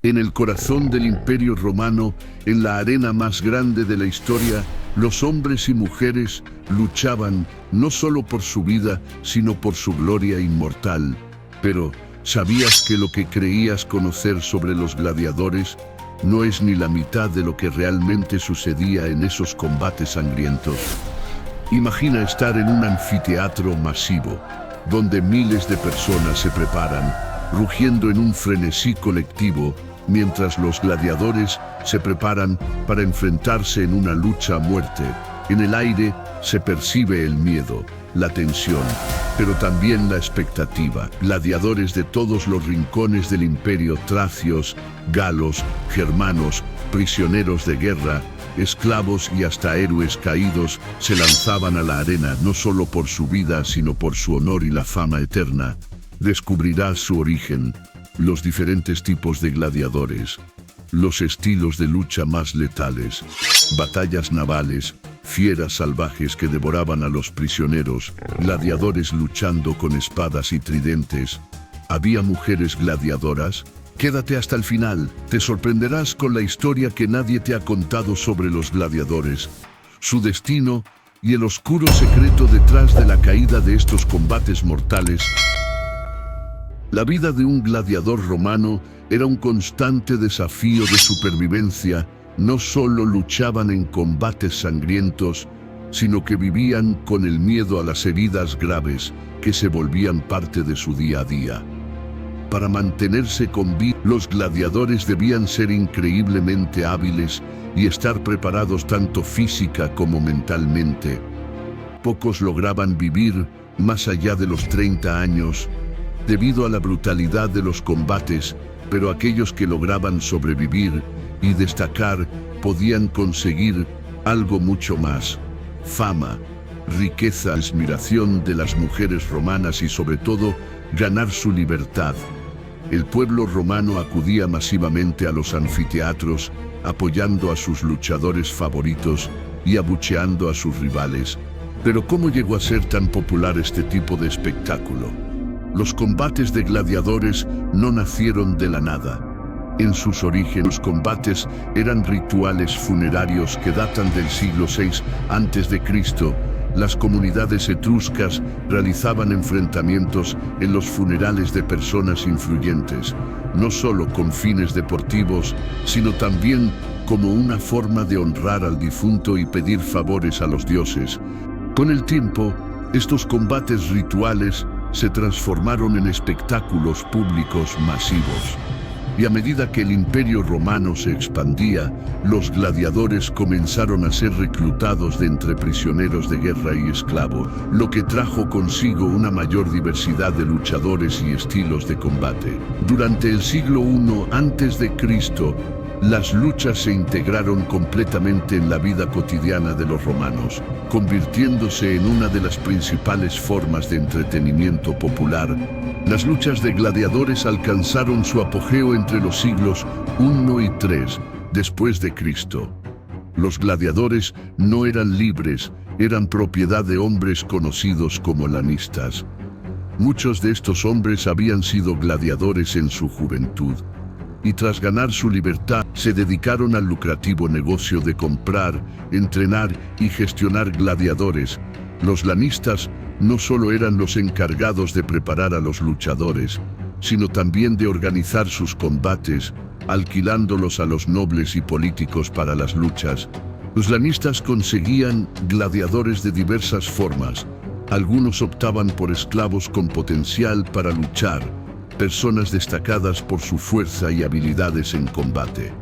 En el corazón del Imperio Romano, en la arena más grande de la historia, los hombres y mujeres luchaban no solo por su vida, sino por su gloria inmortal. Pero, ¿sabías que lo que creías conocer sobre los gladiadores no es ni la mitad de lo que realmente sucedía en esos combates sangrientos? Imagina estar en un anfiteatro masivo, donde miles de personas se preparan, rugiendo en un frenesí colectivo, mientras los gladiadores se preparan para enfrentarse en una lucha a muerte. En el aire se percibe el miedo, la tensión, pero también la expectativa. Gladiadores de todos los rincones del imperio, tracios, galos, germanos, prisioneros de guerra, esclavos y hasta héroes caídos, se lanzaban a la arena no solo por su vida, sino por su honor y la fama eterna. Descubrirás su origen, los diferentes tipos de gladiadores, los estilos de lucha más letales, batallas navales, fieras salvajes que devoraban a los prisioneros, gladiadores luchando con espadas y tridentes. ¿Había mujeres gladiadoras? Quédate hasta el final, te sorprenderás con la historia que nadie te ha contado sobre los gladiadores, su destino y el oscuro secreto detrás de la caída de estos combates mortales. La vida de un gladiador romano era un constante desafío de supervivencia. No solo luchaban en combates sangrientos, sino que vivían con el miedo a las heridas graves que se volvían parte de su día a día. Para mantenerse con vida, los gladiadores debían ser increíblemente hábiles y estar preparados tanto física como mentalmente. Pocos lograban vivir más allá de los 30 años, debido a la brutalidad de los combates, pero aquellos que lograban sobrevivir y destacar podían conseguir algo mucho más: fama, riqueza, admiración de las mujeres romanas y sobre todo ganar su libertad. El pueblo romano acudía masivamente a los anfiteatros, apoyando a sus luchadores favoritos y abucheando a sus rivales. Pero ¿cómo llegó a ser tan popular este tipo de espectáculo? Los combates de gladiadores no nacieron de la nada. En sus orígenes, los combates eran rituales funerarios que datan del siglo VI a.C. Las comunidades etruscas realizaban enfrentamientos en los funerales de personas influyentes, no solo con fines deportivos, sino también como una forma de honrar al difunto y pedir favores a los dioses. Con el tiempo, estos combates rituales se transformaron en espectáculos públicos masivos. Y a medida que el Imperio Romano se expandía, los gladiadores comenzaron a ser reclutados de entre prisioneros de guerra y esclavos, lo que trajo consigo una mayor diversidad de luchadores y estilos de combate. Durante el siglo I a.C., las luchas se integraron completamente en la vida cotidiana de los romanos, convirtiéndose en una de las principales formas de entretenimiento popular. Las luchas de gladiadores alcanzaron su apogeo entre los siglos I y III después de Cristo. Los gladiadores no eran libres, eran propiedad de hombres conocidos como lanistas. Muchos de estos hombres habían sido gladiadores en su juventud, y tras ganar su libertad, se dedicaron al lucrativo negocio de comprar, entrenar y gestionar gladiadores. Los lanistas no solo eran los encargados de preparar a los luchadores, sino también de organizar sus combates, alquilándolos a los nobles y políticos para las luchas. Los lanistas conseguían gladiadores de diversas formas. Algunos optaban por esclavos con potencial para luchar, personas destacadas por su fuerza y habilidades en combate.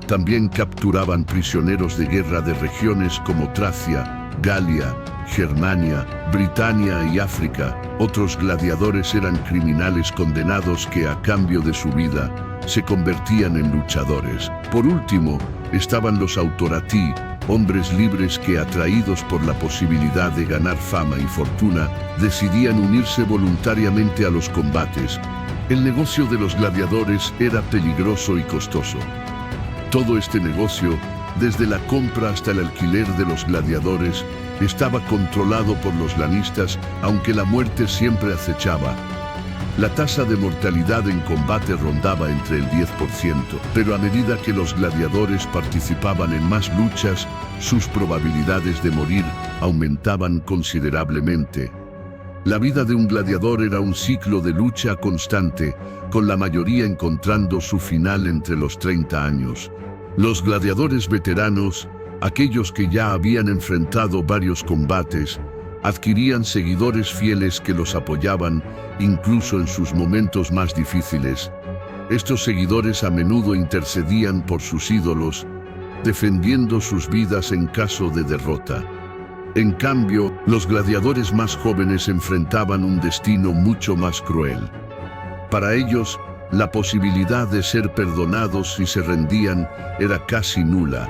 También capturaban prisioneros de guerra de regiones como Tracia, Galia, Germania, Britania y África. Otros gladiadores eran criminales condenados que, a cambio de su vida, se convertían en luchadores. Por último, estaban los autorati, hombres libres que, atraídos por la posibilidad de ganar fama y fortuna, decidían unirse voluntariamente a los combates. El negocio de los gladiadores era peligroso y costoso. Todo este negocio, desde la compra hasta el alquiler de los gladiadores, estaba controlado por los lanistas, aunque la muerte siempre acechaba. La tasa de mortalidad en combate rondaba entre el 10%, pero a medida que los gladiadores participaban en más luchas, sus probabilidades de morir aumentaban considerablemente. La vida de un gladiador era un ciclo de lucha constante, con la mayoría encontrando su final entre los 30 años. Los gladiadores veteranos, aquellos que ya habían enfrentado varios combates, adquirían seguidores fieles que los apoyaban incluso en sus momentos más difíciles. Estos seguidores a menudo intercedían por sus ídolos, defendiendo sus vidas en caso de derrota. En cambio, los gladiadores más jóvenes enfrentaban un destino mucho más cruel. Para ellos, la posibilidad de ser perdonados si se rendían era casi nula.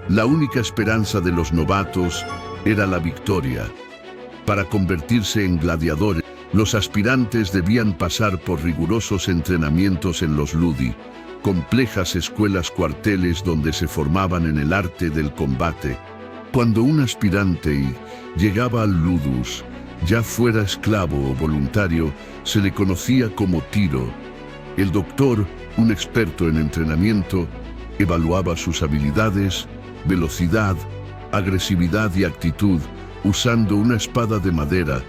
La única esperanza de los novatos era la victoria. Para convertirse en gladiadores, los aspirantes debían pasar por rigurosos entrenamientos en los ludi, complejas escuelas cuarteles donde se formaban en el arte del combate. Cuando un aspirante llegaba al ludus, ya fuera esclavo o voluntario, se le conocía como tiro. El doctor, un experto en entrenamiento, evaluaba sus habilidades, velocidad, agresividad y actitud, usando una espada de madera.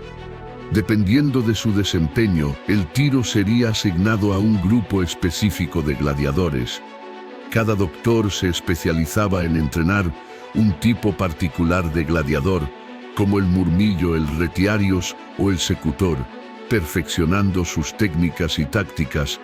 Dependiendo de su desempeño, el tiro sería asignado a un grupo específico de gladiadores. Cada doctor se especializaba en entrenar un tipo particular de gladiador, como el murmillo, el retiarios o el secutor, perfeccionando sus técnicas y tácticas.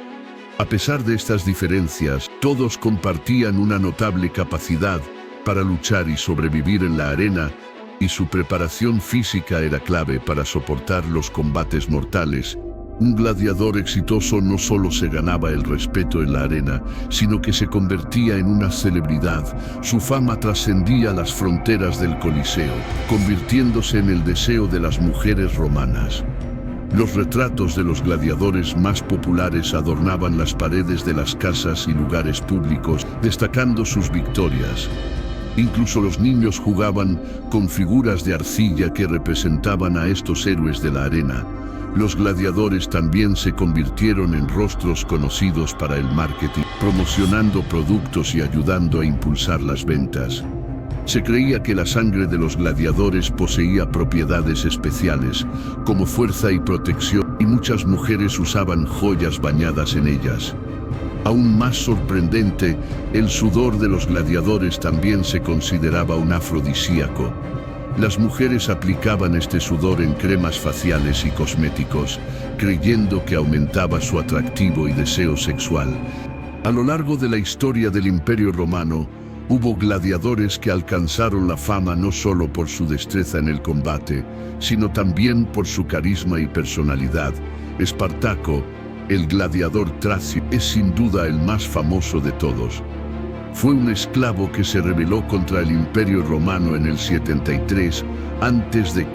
A pesar de estas diferencias, todos compartían una notable capacidad para luchar y sobrevivir en la arena, y su preparación física era clave para soportar los combates mortales. Un gladiador exitoso no solo se ganaba el respeto en la arena, sino que se convertía en una celebridad. Su fama trascendía las fronteras del Coliseo, convirtiéndose en el deseo de las mujeres romanas. Los retratos de los gladiadores más populares adornaban las paredes de las casas y lugares públicos, destacando sus victorias. Incluso los niños jugaban con figuras de arcilla que representaban a estos héroes de la arena. Los gladiadores también se convirtieron en rostros conocidos para el marketing, promocionando productos y ayudando a impulsar las ventas. Se creía que la sangre de los gladiadores poseía propiedades especiales, como fuerza y protección, y muchas mujeres usaban joyas bañadas en ellas. Aún más sorprendente, el sudor de los gladiadores también se consideraba un afrodisíaco. Las mujeres aplicaban este sudor en cremas faciales y cosméticos, creyendo que aumentaba su atractivo y deseo sexual. A lo largo de la historia del Imperio Romano, hubo gladiadores que alcanzaron la fama no solo por su destreza en el combate, sino también por su carisma y personalidad. Espartaco, el gladiador tracio, es sin duda el más famoso de todos. Fue un esclavo que se rebeló contra el Imperio Romano en el 73 a.C.,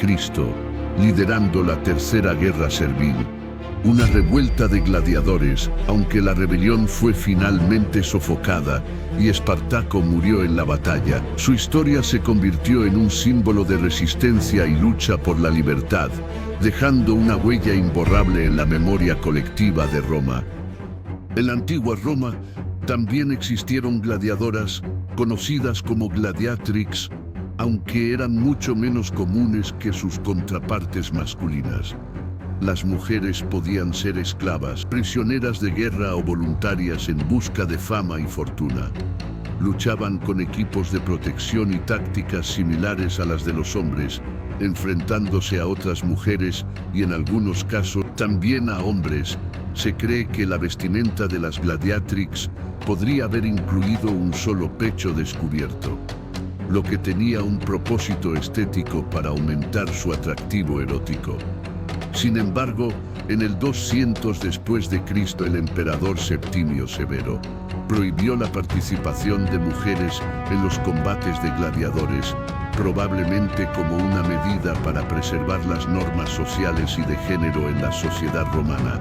liderando la Tercera Guerra Servil. Una revuelta de gladiadores, aunque la rebelión fue finalmente sofocada y Espartaco murió en la batalla, su historia se convirtió en un símbolo de resistencia y lucha por la libertad, dejando una huella imborrable en la memoria colectiva de Roma. En la antigua Roma también existieron gladiadoras, conocidas como gladiatrix, aunque eran mucho menos comunes que sus contrapartes masculinas. Las mujeres podían ser esclavas, prisioneras de guerra o voluntarias en busca de fama y fortuna. Luchaban con equipos de protección y tácticas similares a las de los hombres, enfrentándose a otras mujeres y en algunos casos también a hombres. Se cree que la vestimenta de las gladiatrix podría haber incluido un solo pecho descubierto, lo que tenía un propósito estético para aumentar su atractivo erótico. Sin embargo, en el 200 después de Cristo, el emperador Septimio Severo prohibió la participación de mujeres en los combates de gladiadores, probablemente como una medida para preservar las normas sociales y de género en la sociedad romana.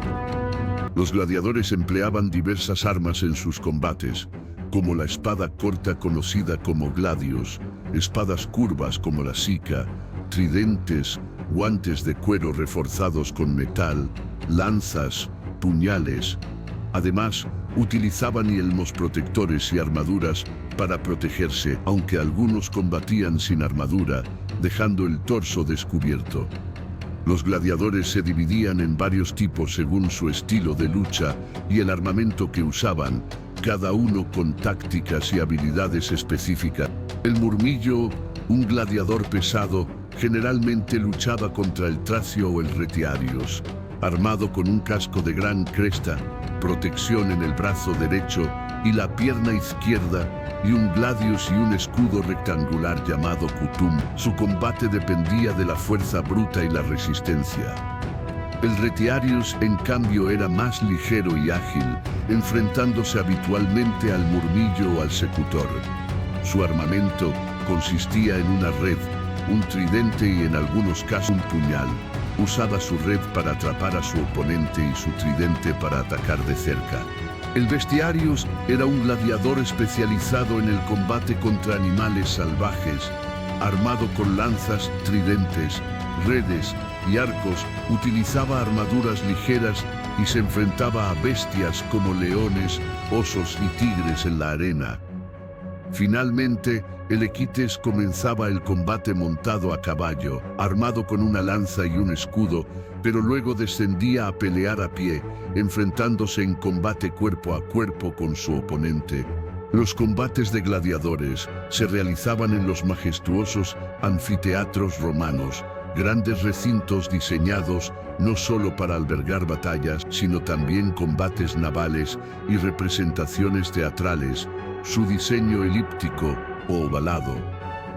Los gladiadores empleaban diversas armas en sus combates, como la espada corta conocida como gladius, espadas curvas como la sica, tridentes, guantes de cuero reforzados con metal, lanzas, puñales. Además, utilizaban yelmos protectores y armaduras para protegerse, aunque algunos combatían sin armadura, dejando el torso descubierto. Los gladiadores se dividían en varios tipos según su estilo de lucha y el armamento que usaban, cada uno con tácticas y habilidades específicas. El murmillo, un gladiador pesado, generalmente luchaba contra el tracio o el retiarios, armado con un casco de gran cresta, protección en el brazo derecho y la pierna izquierda, y un gladius y un escudo rectangular llamado cutum. Su combate dependía de la fuerza bruta y la resistencia. El retiarius, en cambio, era más ligero y ágil, enfrentándose habitualmente al murmillo o al secutor. Su armamento consistía en una red, un tridente y en algunos casos un puñal. Usaba su red para atrapar a su oponente y su tridente para atacar de cerca. El bestiarius era un gladiador especializado en el combate contra animales salvajes, armado con lanzas, tridentes, redes y arcos. Utilizaba armaduras ligeras y se enfrentaba a bestias como leones, osos y tigres en la arena. Finalmente, el equites comenzaba el combate montado a caballo, armado con una lanza y un escudo, pero luego descendía a pelear a pie, enfrentándose en combate cuerpo a cuerpo con su oponente. Los combates de gladiadores se realizaban en los majestuosos anfiteatros romanos, grandes recintos diseñados no solo para albergar batallas, sino también combates navales y representaciones teatrales. Su diseño elíptico o ovalado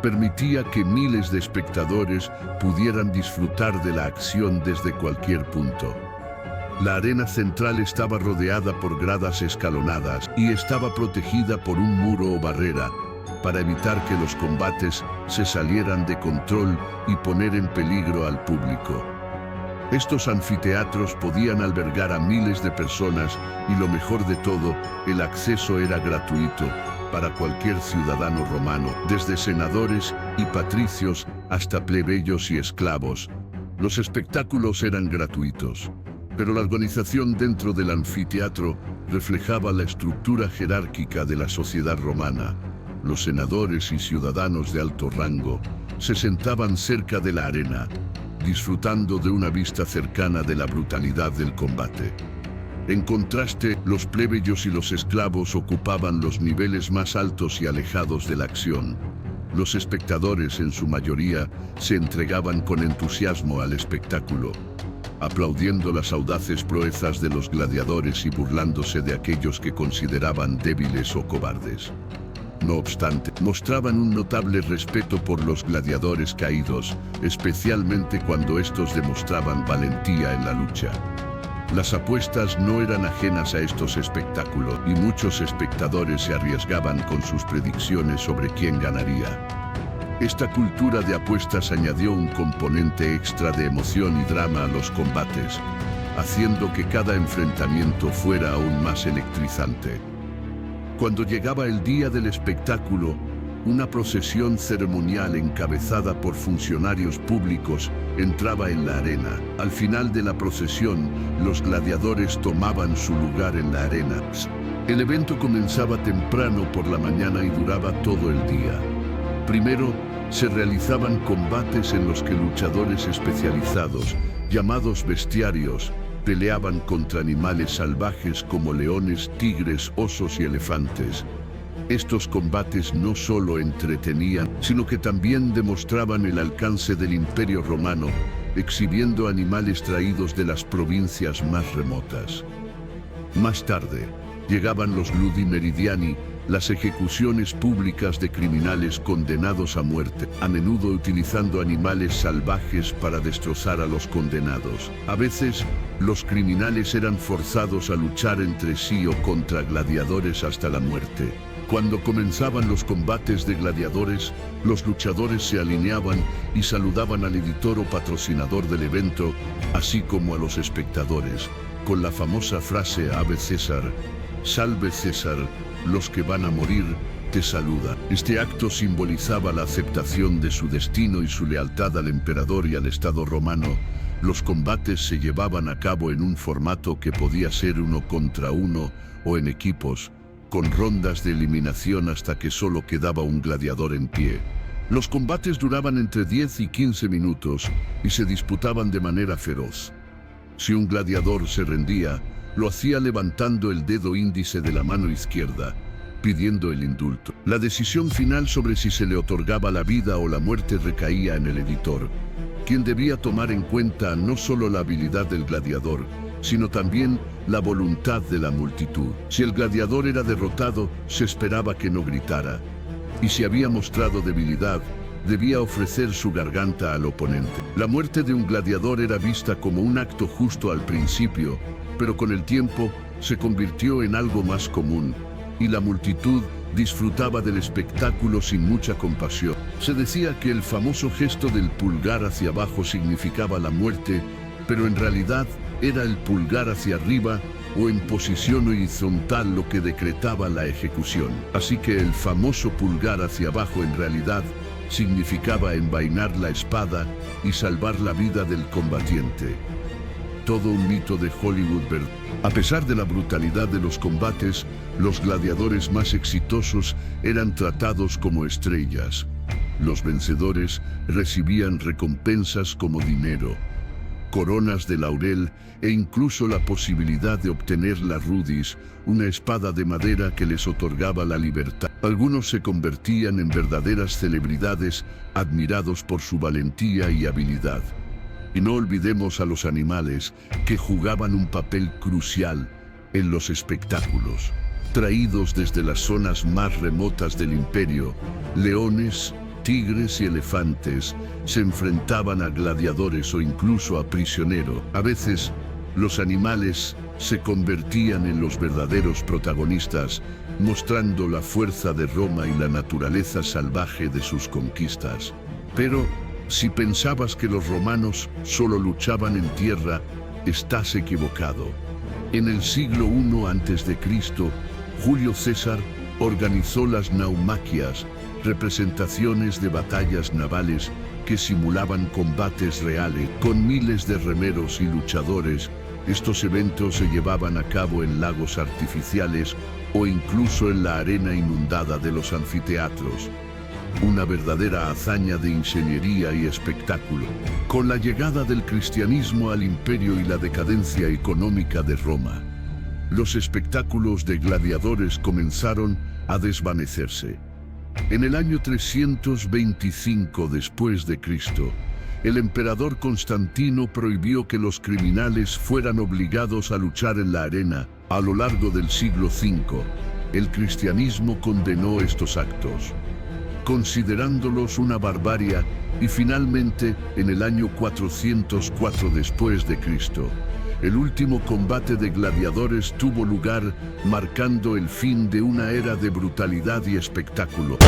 permitía que miles de espectadores pudieran disfrutar de la acción desde cualquier punto. La arena central estaba rodeada por gradas escalonadas y estaba protegida por un muro o barrera para evitar que los combates se salieran de control y poner en peligro al público. Estos anfiteatros podían albergar a miles de personas y lo mejor de todo, el acceso era gratuito para cualquier ciudadano romano, desde senadores y patricios hasta plebeyos y esclavos. Los espectáculos eran gratuitos, pero la organización dentro del anfiteatro reflejaba la estructura jerárquica de la sociedad romana. Los senadores y ciudadanos de alto rango se sentaban cerca de la arena, disfrutando de una vista cercana de la brutalidad del combate. En contraste, los plebeyos y los esclavos ocupaban los niveles más altos y alejados de la acción. Los espectadores, en su mayoría, se entregaban con entusiasmo al espectáculo, aplaudiendo las audaces proezas de los gladiadores y burlándose de aquellos que consideraban débiles o cobardes. No obstante, mostraban un notable respeto por los gladiadores caídos, especialmente cuando estos demostraban valentía en la lucha. Las apuestas no eran ajenas a estos espectáculos y muchos espectadores se arriesgaban con sus predicciones sobre quién ganaría. Esta cultura de apuestas añadió un componente extra de emoción y drama a los combates, haciendo que cada enfrentamiento fuera aún más electrizante. Cuando llegaba el día del espectáculo, una procesión ceremonial encabezada por funcionarios públicos entraba en la arena. Al final de la procesión, los gladiadores tomaban su lugar en la arena. El evento comenzaba temprano por la mañana y duraba todo el día. Primero, se realizaban combates en los que luchadores especializados, llamados bestiarios, peleaban contra animales salvajes como leones, tigres, osos y elefantes. Estos combates no solo entretenían, sino que también demostraban el alcance del Imperio Romano, exhibiendo animales traídos de las provincias más remotas. Más tarde, llegaban los ludi meridiani, las ejecuciones públicas de criminales condenados a muerte, a menudo utilizando animales salvajes para destrozar a los condenados. A veces, los criminales eran forzados a luchar entre sí o contra gladiadores hasta la muerte. Cuando comenzaban los combates de gladiadores, los luchadores se alineaban y saludaban al editor o patrocinador del evento, así como a los espectadores, con la famosa frase Ave César, Salve César, los que van a morir, te saluda. Este acto simbolizaba la aceptación de su destino y su lealtad al emperador y al Estado romano. Los combates se llevaban a cabo en un formato que podía ser 1 contra 1 o en equipos, con rondas de eliminación hasta que solo quedaba un gladiador en pie. Los combates duraban entre 10 y 15 minutos y se disputaban de manera feroz. Si un gladiador se rendía, lo hacía levantando el dedo índice de la mano izquierda, pidiendo el indulto. La decisión final sobre si se le otorgaba la vida o la muerte recaía en el editor, quien debía tomar en cuenta no solo la habilidad del gladiador, sino también la voluntad de la multitud. Si el gladiador era derrotado, se esperaba que no gritara, y si había mostrado debilidad, debía ofrecer su garganta al oponente. La muerte de un gladiador era vista como un acto justo al principio, pero con el tiempo se convirtió en algo más común, y la multitud disfrutaba del espectáculo sin mucha compasión. Se decía que el famoso gesto del pulgar hacia abajo significaba la muerte, pero en realidad era el pulgar hacia arriba o en posición horizontal lo que decretaba la ejecución. Así que el famoso pulgar hacia abajo en realidad significaba envainar la espada y salvar la vida del combatiente. Todo un mito de Hollywood, ¿verdad? A pesar de la brutalidad de los combates, los gladiadores más exitosos eran tratados como estrellas. Los vencedores recibían recompensas como dinero, coronas de laurel e incluso la posibilidad de obtener la rudis, una espada de madera que les otorgaba la libertad. Algunos se convertían en verdaderas celebridades, admirados por su valentía y habilidad. Y no olvidemos a los animales, que jugaban un papel crucial en los espectáculos. Traídos desde las zonas más remotas del imperio, leones, tigres y elefantes se enfrentaban a gladiadores o incluso a prisioneros. A veces, los animales se convertían en los verdaderos protagonistas, mostrando la fuerza de Roma y la naturaleza salvaje de sus conquistas. Pero, si pensabas que los romanos solo luchaban en tierra, estás equivocado. En el siglo I a.C., Julio César organizó las naumaquias, representaciones de batallas navales que simulaban combates reales. Con miles de remeros y luchadores, estos eventos se llevaban a cabo en lagos artificiales o incluso en la arena inundada de los anfiteatros. Una verdadera hazaña de ingeniería y espectáculo. Con la llegada del cristianismo al imperio y la decadencia económica de Roma, los espectáculos de gladiadores comenzaron a desvanecerse. En el año 325 después de Cristo, el emperador Constantino prohibió que los criminales fueran obligados a luchar en la arena. A lo largo del siglo V, el cristianismo condenó estos actos, considerándolos una barbarie, y finalmente, en el año 404 después de Cristo, el último combate de gladiadores tuvo lugar, marcando el fin de una era de brutalidad y espectáculo.